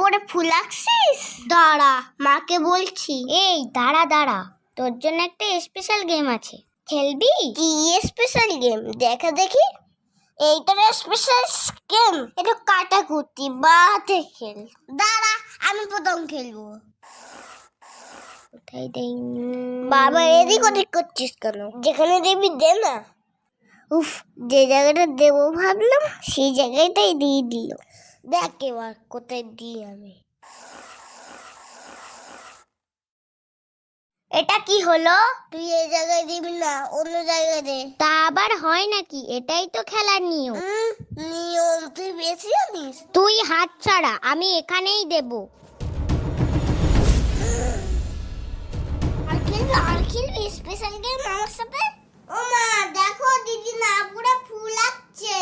পরে ফুল আঁকছিস? দাঁড়া, মাকে বলছি। এই দাঁড়া দাঁড়া, তোর জন্য একটা স্পেশাল গেম আছে, খেলবি? কি স্পেশাল গেম? দেখা দেখি। এইটার স্পেশাল গেম এটা কাটাকুটি বাতে খেল। দাঁড়া, আমি প্রথম খেলবো। কোথায় দেই? বাবা এদিক ওদিক করছিস কেন? যেখানে দেবি দে না। উফ, যে জায়গাটা দেবো ভাবলাম সেই জায়গাটাই দিয়ে দিল। দেখ এবার কোথায় দিই আমি। এটা কি হলো? তুই এই জায়গায় দিবি না, অন্য জায়গায় দে। তা আবার হয় নাকি? এটাই তো খেলার নিয়ম। নিয়ম তুই বেশি জানিস। তুই হাত ছাড়া, আমি এখানেই দেব। আর খেলবি স্পেশাল গেম আমার সাথে? ও মা দেখো, দিদি না পুরো ফুল আঁকছে।